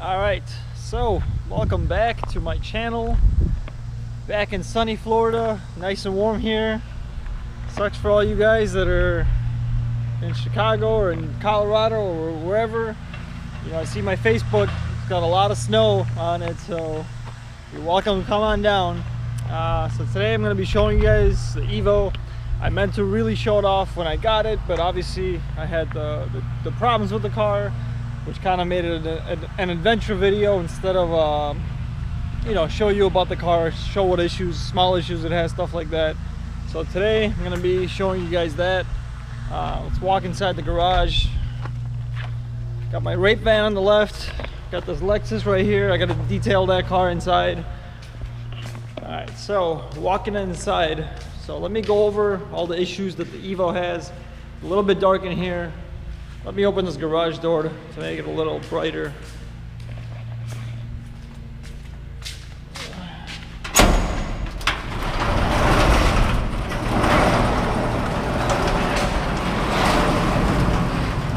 Alright, so welcome back to my channel. Back in sunny Florida, nice and warm here. Sucks for all you guys that are in Chicago or in Colorado or wherever. You know, I see my Facebook, it's got a lot of snow on it, so you're welcome to come on down. So today I'm going to be showing you guys the EVO. I meant to really show it off when I got it, but obviously I had the problems with the car, which kind of made it an adventure video instead of you know, show you about the car, show what issues, small issues it has, stuff like that. So today I'm going to be showing you guys that. Let's walk inside the garage. Got my rape van on the left, got this Lexus right here. I got to detail that car inside. Alright, so walking inside, so let me go over all the issues that the EVO has. A little bit dark in here. Let me open this garage door to make it a little brighter.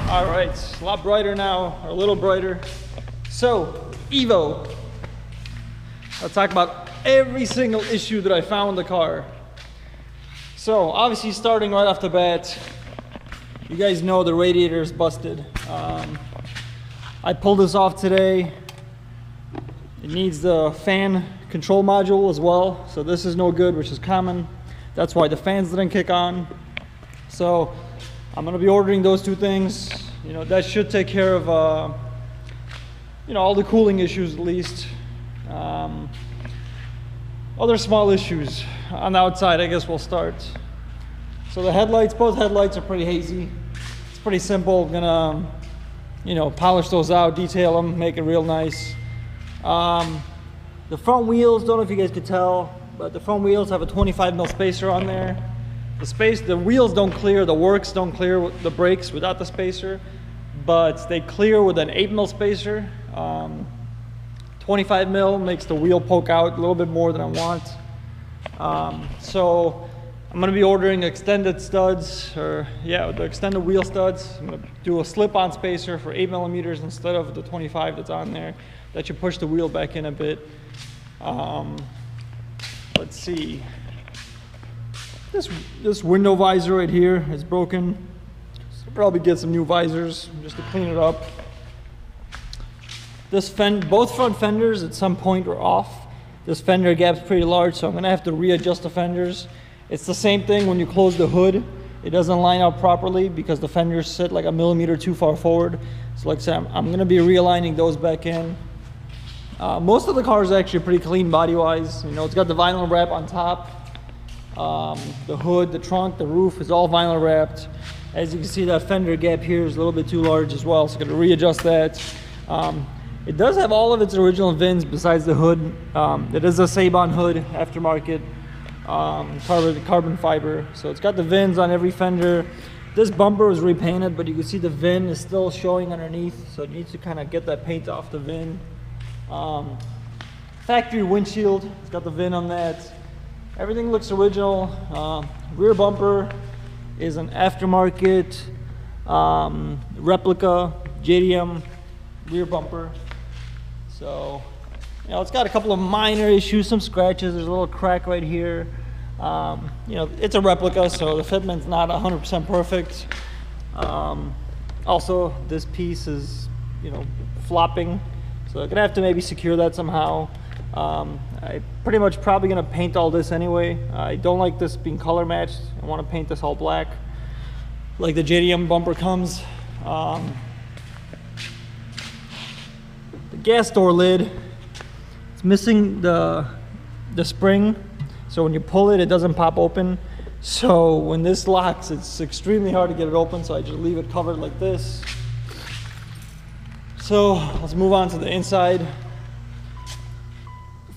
Alright, it's a lot brighter now, or a little brighter. So, EVO. I'll talk about every single issue that I found with the car. So, obviously starting right off the bat, you guys know the radiator is busted. I pulled this off today. It needs the fan control module as well. So this is no good, which is common. That's why the fans didn't kick on. So I'm gonna be ordering those two things. You know, that should take care of you know, all the cooling issues at least. Other small issues on the outside, I guess we'll start. So the headlights, both headlights are pretty hazy. It's pretty simple. I'm gonna, you know, polish those out, detail them, make it real nice. The front wheels, don't know if you guys could tell, but the front wheels have a 25mm spacer on there. The wheels don't clear, the works don't clear the brakes without the spacer, but they clear with an 8mm spacer. 25mm makes the wheel poke out a little bit more than I want. So I'm going to be ordering extended studs, or yeah, the extended wheel studs. I'm going to do a slip-on spacer for 8mm instead of the 25 that's on there. That should push the wheel back in a bit. Let's see. This window visor right here is broken. So I'll probably get some new visors just to clean it up. Both front fenders at some point were off. This fender gap's pretty large, so I'm going to have to readjust the fenders. It's the same thing when you close the hood. It doesn't line up properly because the fenders sit like a millimeter too far forward. So like I said, I'm going to be realigning those back in. Most of the car is actually pretty clean body-wise. You know, it's got the vinyl wrap on top. The hood, the trunk, the roof is all vinyl wrapped. As you can see, that fender gap here is a little bit too large as well, so I'm going to readjust that. It does have all of its original VINs besides the hood. It is a Sabon hood, aftermarket, carbon fiber. So it's got the VINs on every fender. This bumper was repainted, but you can see the VIN is still showing underneath, so it needs to kind of get that paint off the VIN. Factory windshield, it's got the VIN on that. Everything looks original. Rear bumper is an aftermarket replica JDM rear bumper. So, you know, it's got a couple of minor issues, some scratches. There's a little crack right here. You know, it's a replica, so the fitment's not 100% perfect. Also, this piece is, you know, flopping, so I'm gonna have to maybe secure that somehow. I pretty much probably gonna paint all this anyway. I don't like this being color matched. I want to paint this all black, like the JDM bumper comes. Gas door lid, it's missing the spring, so when you pull it, it doesn't pop open. So when this locks, it's extremely hard to get it open, so I just leave it covered like this. So let's move on to the inside.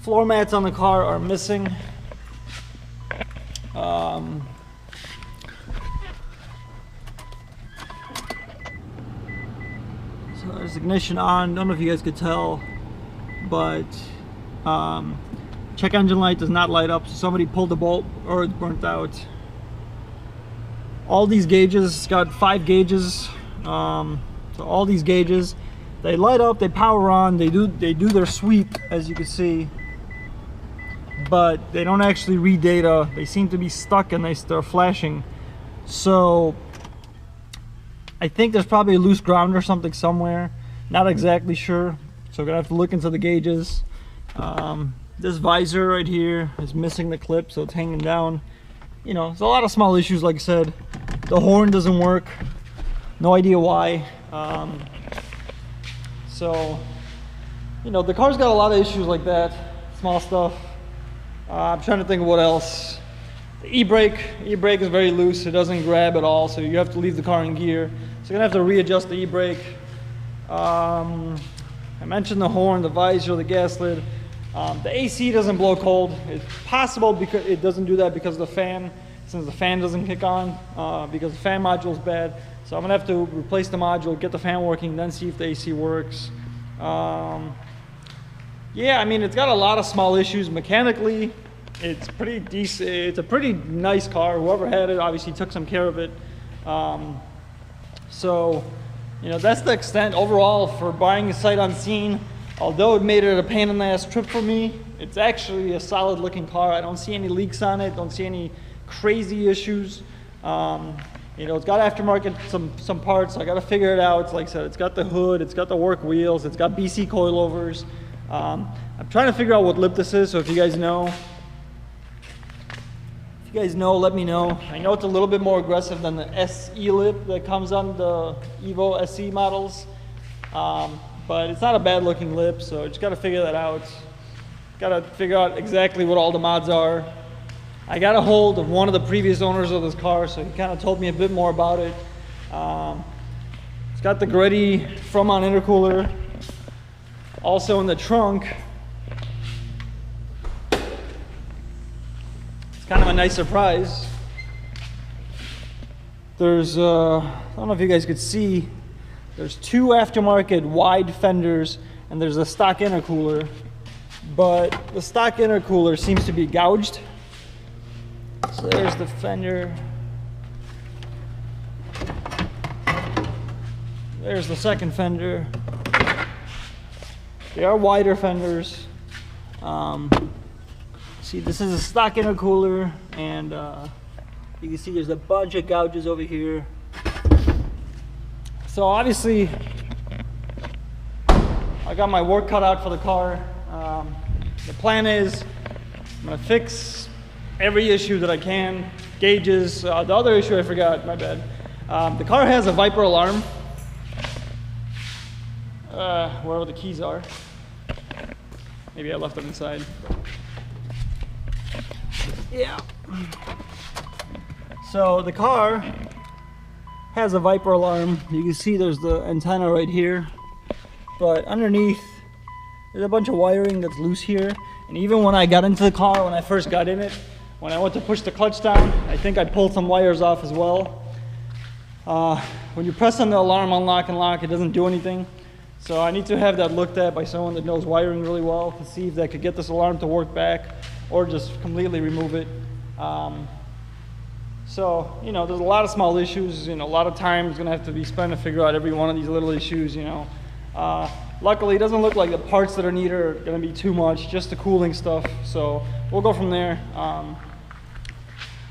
Floor mats on the car are missing. So there's ignition on. Don't know if you guys could tell, but check engine light does not light up. So somebody pulled the bolt or it's burnt out. All these gauges, it's got 5 gauges. So all these gauges, They light up, they power on, they do their sweep, as you can see, but they don't actually read data. They seem to be stuck and they start flashing. So I think there's probably a loose ground or something somewhere. Not exactly sure, so we're gonna have to look into the gauges. This visor right here is missing the clip, so it's hanging down. You know, there's a lot of small issues, like I said. The horn doesn't work, no idea why. So, you know, the car's got a lot of issues like that, small stuff. I'm trying to think of what else. The e-brake is very loose. It doesn't grab at all, so you have to leave the car in gear. So you're gonna have to readjust the e-brake. I mentioned the horn, the visor, the gas lid. The AC doesn't blow cold. It's possible because it doesn't do that because of the fan, since the fan doesn't kick on, because the fan module is bad. So I'm gonna have to replace the module, get the fan working, then see if the AC works. Yeah, I mean, it's got a lot of small issues. Mechanically, it's pretty decent. It's a pretty nice car. Whoever had it obviously took some care of it. So, you know, that's the extent overall for buying a sight unseen. Although it made it a pain in the ass trip for me, it's actually a solid looking car. I don't see any leaks on it, don't see any crazy issues. You know, it's got aftermarket some parts. I got to figure it out. It's like I said, it's got the hood, it's got the work wheels, it's got BC coilovers. I'm trying to figure out what lip this is, so if you guys know, let me know. I know it's a little bit more aggressive than the SE lip that comes on the EVO SE models, but it's not a bad looking lip, so I just got to figure that out. Got to figure out exactly what all the mods are. I got a hold of one of the previous owners of this car, so he kind of told me a bit more about it. It's got the Greddy front-mount intercooler. Also in the trunk, it's kind of a nice surprise. There's, I don't know if you guys could see, there's two aftermarket wide fenders, and there's a stock intercooler. But the stock intercooler seems to be gouged. So there's the fender. There's the second fender. They are wider fenders. See, this is a stock intercooler, and you can see there's a bunch of gouges over here. So obviously, I got my work cut out for the car. The plan is I'm gonna fix every issue that I can. Gauges, the other issue I forgot, my bad. The car has a Viper alarm. Wherever the keys are. Maybe I left them inside. Yeah. So the car has a Viper alarm. You can see there's the antenna right here. But underneath, there's a bunch of wiring that's loose here. And even when I got into the car, when I first got in it, when I went to push the clutch down, I think I pulled some wires off as well. When you press on the alarm unlock and lock, it doesn't do anything. So I need to have that looked at by someone that knows wiring really well to see if that could get this alarm to work back or just completely remove it. So, you know, there's a lot of small issues. You know, a lot of time is gonna have to be spent to figure out every one of these little issues, you know. Luckily, it doesn't look like the parts that are needed are gonna be too much, just the cooling stuff. So we'll go from there.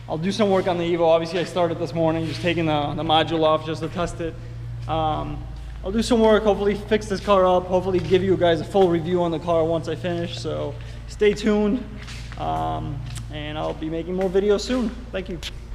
I'll do some work on the EVO. Obviously, I started this morning, just taking the module off just to test it. I'll do some work, hopefully fix this car up, hopefully give you guys a full review on the car once I finish. So stay tuned, and I'll be making more videos soon. Thank you.